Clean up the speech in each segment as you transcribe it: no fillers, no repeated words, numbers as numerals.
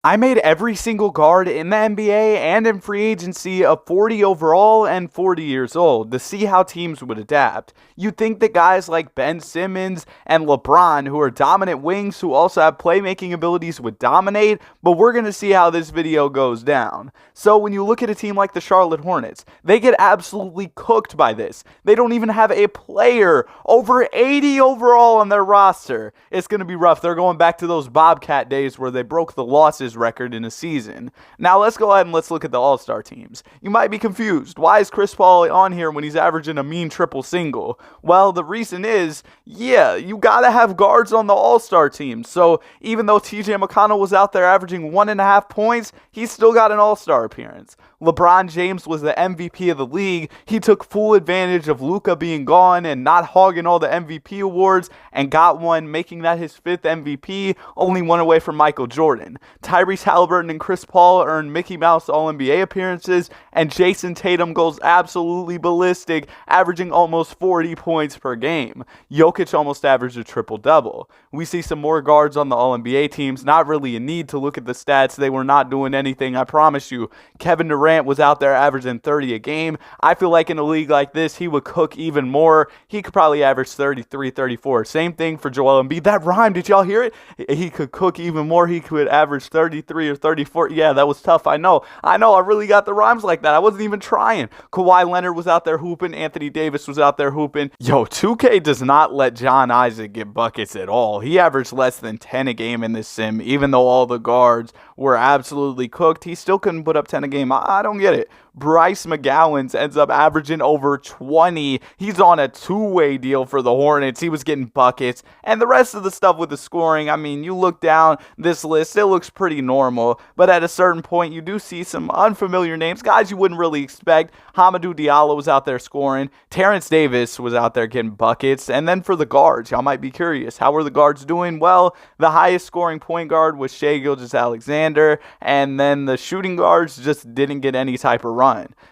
I made every single guard in the NBA and in free agency a 40 overall and 40 years old to see how teams would adapt. You'd think that guys like Ben Simmons and LeBron, who are dominant wings who also have playmaking abilities, would dominate, but we're going to see how this video goes down. So when you look at a team like the Charlotte Hornets, they get absolutely cooked by this. They don't even have a player over 80 overall on their roster. It's going to be rough. They're going back to those Bobcat days where they broke the losses record in a season. Now let's go ahead and let's look at the All-Star teams. You might be confused. Why is Chris Paul on here when he's averaging a mean triple single? Well, the reason is, yeah, you gotta have guards on the All-Star team. So even though TJ McConnell was out there averaging 1.5 points, he's still got an All-Star appearance. LeBron James was the MVP of the league. He took full advantage of Luka being gone and not hogging all the MVP awards and got one, making that his 5th MVP, only one away from Michael Jordan. Tyrese Halliburton and Chris Paul earned Mickey Mouse All-NBA appearances, and Jason Tatum goes absolutely ballistic, averaging almost 40 points per game. Jokic almost averaged a triple-double. We see some more guards on the All-NBA teams. Not really a need to look at the stats. They were not doing anything, I promise you. Kevin Durant was out there averaging 30 a game. I feel like in a league like this, he would cook even more. He could probably average 33, 34. Same thing for Joel Embiid. That rhyme, did y'all hear it? He could cook even more. He could average 33 or 34. Yeah, that was tough. I know. I really got the rhymes like that. I wasn't even trying. Kawhi Leonard was out there hooping. Anthony Davis was out there hooping. Yo, 2K does not let John Isaac get buckets at all. He averaged less than 10 a game in this sim, even though all the guards were absolutely cooked. He still couldn't put up 10 a game. I don't get it. Bryce McGowan ends up averaging over 20. He's on a two-way deal for the Hornets. He was getting buckets. And the rest of the stuff with the scoring, I mean, you look down this list, it looks pretty normal. But at a certain point, you do see some unfamiliar names, guys you wouldn't really expect. Hamidou Diallo was out there scoring. Terrence Davis was out there getting buckets. And then for the guards, y'all might be curious. How were the guards doing? Well, the highest scoring point guard was Shai Gilgeous-Alexander. And then the shooting guards just didn't get any type of run.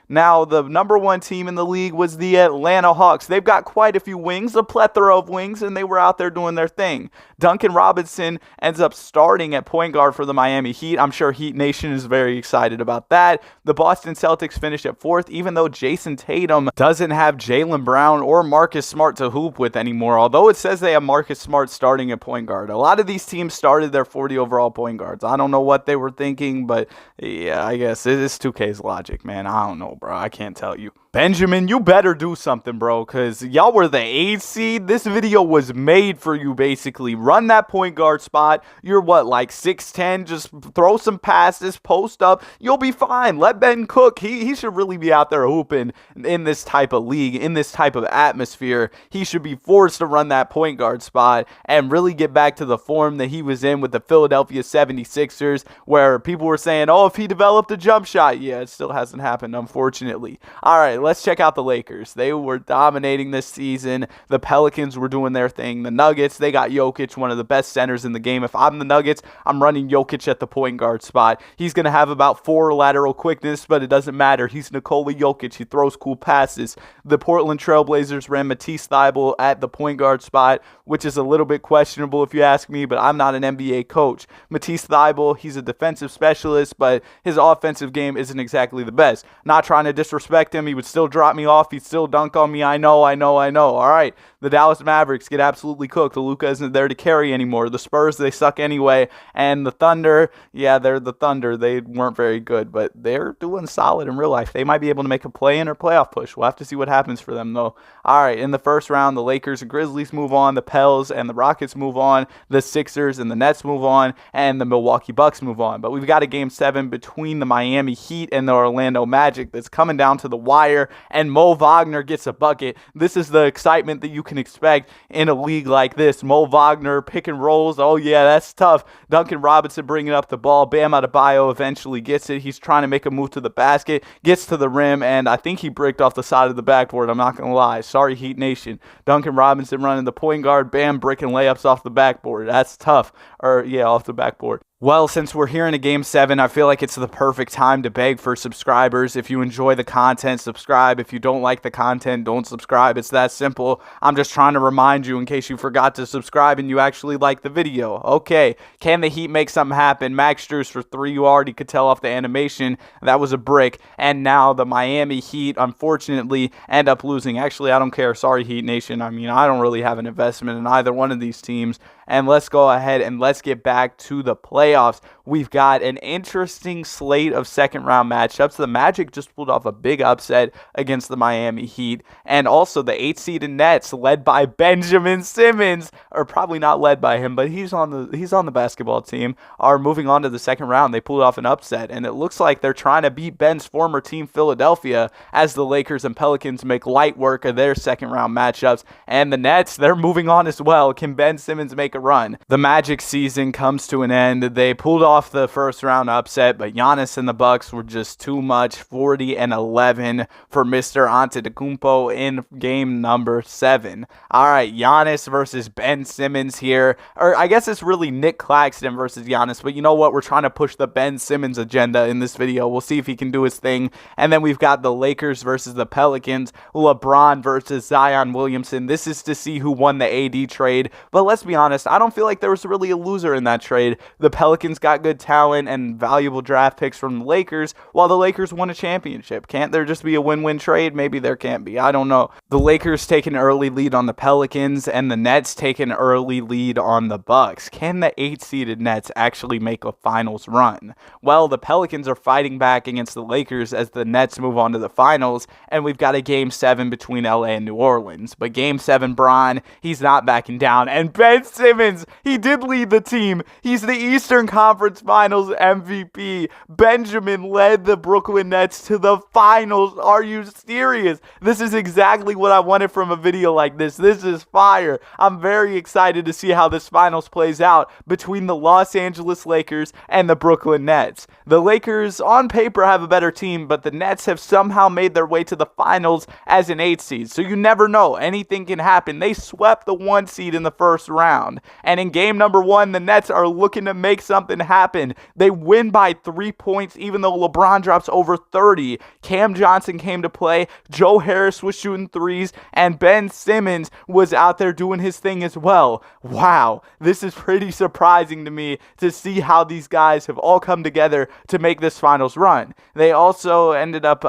Now, the number one team in the league was the Atlanta Hawks. They've got quite a few wings, a plethora of wings, and they were out there doing their thing. Duncan Robinson ends up starting at point guard for the Miami Heat. I'm sure Heat Nation is very excited about that. The Boston Celtics finished at 4th, even though Jason Tatum doesn't have Jaylen Brown or Marcus Smart to hoop with anymore, although it says they have Marcus Smart starting at point guard. A lot of these teams started their 40 overall point guards. I don't know what they were thinking, but yeah, I guess it is 2K's logic, man. I don't know, bro. I can't tell you. Benjamin, you better do something, bro, because y'all were the 8th seed. This video was made for you, basically. Run that point guard spot. You're what, like 6'10"? Just throw some passes, post up. You'll be fine. Let Ben cook. He should really be out there hooping in this type of league, in this type of atmosphere. He should be forced to run that point guard spot and really get back to the form that he was in with the Philadelphia 76ers, where people were saying, oh, if he developed a jump shot. Yeah, it still hasn't happened, unfortunately. All right, let's check out the Lakers. They were dominating this season. The Pelicans were doing their thing. The Nuggets, they got Jokic, one of the best centers in the game. If I'm the Nuggets, I'm running Jokic at the point guard spot. He's going to have about 4 lateral quickness, but it doesn't matter. He's Nikola Jokic. He throws cool passes. The Portland Trailblazers ran Matisse Thybulle at the point guard spot, which is a little bit questionable if you ask me, but I'm not an NBA coach. Matisse Thybulle, he's a defensive specialist, but his offensive game isn't exactly the best. Not trying to disrespect him. He would still drop me off. He'd still dunk on me. I know. All right. The Dallas Mavericks get absolutely cooked. Luka isn't there to carry anymore. The Spurs, they suck anyway. And the Thunder, yeah, they're the Thunder. They weren't very good, but they're doing solid in real life. They might be able to make a play-in or playoff push. We'll have to see what happens for them, though. All right, in the first round, the Lakers and Grizzlies move on. The Pels and the Rockets move on. The Sixers and the Nets move on. And the Milwaukee Bucks move on. But we've got a Game 7 between the Miami Heat and the Orlando Magic that's coming down to the wire, and Mo Wagner gets a bucket. This is the excitement that you can expect in a league like this. Mo Wagner, pick and rolls. Oh, yeah, that's tough. Duncan Robinson bringing up the ball. Bam Adebayo eventually gets it. He's trying to make a move to the basket, gets to the rim, and I think he bricked off the side of the backboard. I'm not going to lie. Sorry, Heat Nation. Duncan Robinson running the point guard. Bam, breaking layups off the backboard. That's tough. Or, yeah, off the backboard. Well, since we're here in a game 7, I feel like it's the perfect time to beg for subscribers. If you enjoy the content, subscribe. If you don't like the content, don't subscribe. It's that simple. I'm just trying to remind you in case you forgot to subscribe and you actually like the video. Okay, can the Heat make something happen? Max Strus for 3. You already could tell off the animation. That was a brick. And now the Miami Heat, unfortunately, end up losing. Actually, I don't care. Sorry, Heat Nation. I mean, I don't really have an investment in either one of these teams. And let's go ahead and let's get back to the playoffs. We've got an interesting slate of second-round matchups. The Magic just pulled off a big upset against the Miami Heat. And also the 8-seeded Nets, led by Benjamin Simmons, or probably not led by him, but he's on the basketball team, are moving on to the second round. They pulled off an upset, and it looks like they're trying to beat Ben's former team, Philadelphia, as the Lakers and Pelicans make light work of their second-round matchups. And the Nets, they're moving on as well. Can Ben Simmons make a run? The Magic season comes to an end. They pulled off the first round upset, but Giannis and the Bucks were just too much. 40-11 for Mr. Antetokounmpo in game number 7. All right, Giannis versus Ben Simmons here. Or I guess it's really Nick Claxton versus Giannis, but you know what? We're trying to push the Ben Simmons agenda in this video. We'll see if he can do his thing. And then we've got the Lakers versus the Pelicans, LeBron versus Zion Williamson. This is to see who won the AD trade, but let's be honest, I don't feel like there was really a loser in that trade. The Pelicans got good talent and valuable draft picks from the Lakers, while the Lakers won a championship. Can't there just be a win-win trade? Maybe there can't be. I don't know. The Lakers take an early lead on the Pelicans, and the Nets take an early lead on the Bucks. Can the 8-seeded Nets actually make a finals run? Well, the Pelicans are fighting back against the Lakers as the Nets move on to the finals, and we've got a game 7 between LA and New Orleans. But game 7, Bron, he's not backing down. And Ben Simmons, he did lead the team. He's the Eastern Conference Finals MVP. Benjamin led the Brooklyn Nets to the finals. Are you serious? This is exactly what I wanted from a video like this. This is fire. I'm very excited to see how this finals plays out between the Los Angeles Lakers and the Brooklyn Nets. The Lakers, on paper, have a better team, but the Nets have somehow made their way to the finals as an 8 seed. So you never know. Anything can happen. They swept the 1 seed in the first round. And in game number 1, the Nets are looking to make something happen. They win by 3 points, even though LeBron drops over 30. Cam Johnson came to play. Joe Harris was shooting threes. And Ben Simmons was out there doing his thing as well. Wow. This is pretty surprising to me to see how these guys have all come together to make this finals run. They also ended up...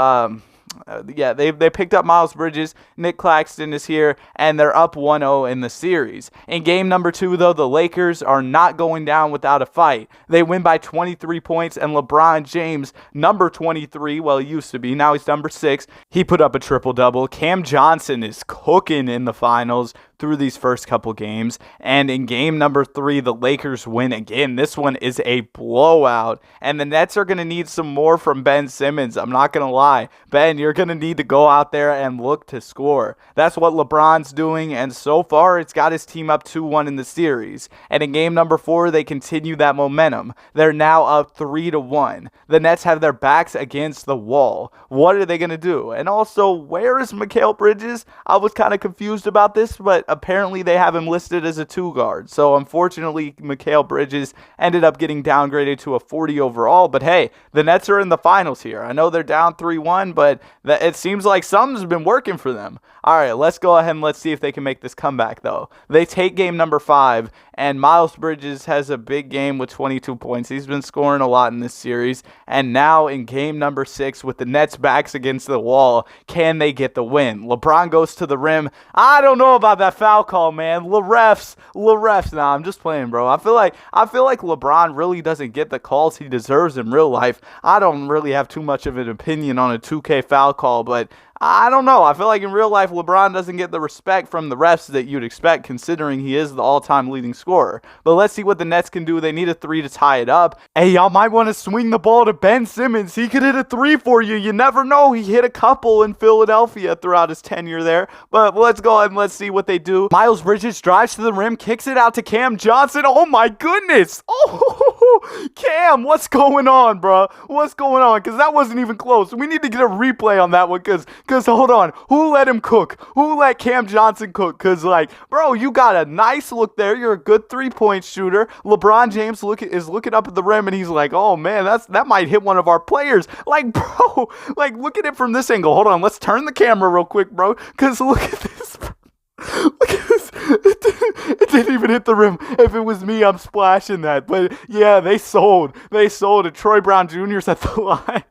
they picked up Miles Bridges. Nick Claxton is here, and they're up 1-0 in the series. In game number 2, though, the Lakers are not going down without a fight. They win by 23 points, and LeBron James, number 23, well, he used to be, now he's number 6, he put up a triple-double. Cam Johnson is cooking in the finals through these first couple games. And in game number 3, the Lakers win again. This one is a blowout. And the Nets are going to need some more from Ben Simmons. I'm not going to lie. Ben, you're going to need to go out there and look to score. That's what LeBron's doing. And so far, it's got his team up 2-1 in the series. And in game number 4, they continue that momentum. They're now up 3-1. The Nets have their backs against the wall. What are they going to do? And also, where is Mikal Bridges? I was kind of confused about this, but apparently they have him listed as a 2 guard. So unfortunately, Mikal Bridges ended up getting downgraded to a 40 overall. But hey, the Nets are in the finals here. I know they're down 3-1, but it seems like something's been working for them. All right, let's go ahead and let's see if they can make this comeback, though. They take game number 5, and Miles Bridges has a big game with 22 points. He's been scoring a lot in this series. And now in game number 6, with the Nets' backs against the wall, can they get the win? LeBron goes to the rim. I don't know about that foul call, man. The refs. Nah, I'm just playing, bro. I feel like LeBron really doesn't get the calls he deserves in real life. I don't really have too much of an opinion on a 2K foul call, but I don't know. I feel like in real life, LeBron doesn't get the respect from the refs that you'd expect, considering he is the all-time leading scorer. But let's see what the Nets can do. They need a 3 to tie it up. Hey, y'all might want to swing the ball to Ben Simmons. He could hit a 3 for you. You never know. He hit a couple in Philadelphia throughout his tenure there. But let's go ahead and let's see what they do. Miles Bridges drives to the rim, kicks it out to Cam Johnson. Oh, my goodness. Oh, Cam, what's going on, bro? What's going on? Because that wasn't even close. We need to get a replay on that one because Because hold on, who let him cook? Who let Cam Johnson cook? Because, like, bro, you got a nice look there. You're a good three-point shooter. LeBron James is looking up at the rim, and he's like, oh, man, that might hit one of our players. Like, bro, like, look at it from this angle. Hold on, let's turn the camera real quick, bro. Because look at this, bro. Look at this. It didn't even hit the rim. If it was me, I'm splashing that. But, yeah, they sold. They sold it. Troy Brown Jr.'s at the line.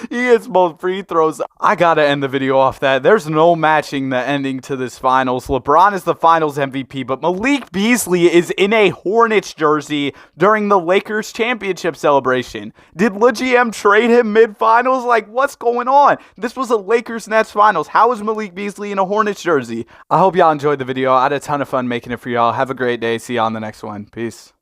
He hits both free throws. I gotta end the video off that. There's no matching the ending to this finals. LeBron is the finals MVP, but Malik Beasley is in a Hornets jersey during the Lakers championship celebration. Did LeGM trade him mid-finals? Like, what's going on? This was a Lakers-Nets finals. How is Malik Beasley in a Hornets jersey? I hope y'all enjoyed the video. I had a ton of fun making it for y'all. Have a great day. See y'all on the next one. Peace.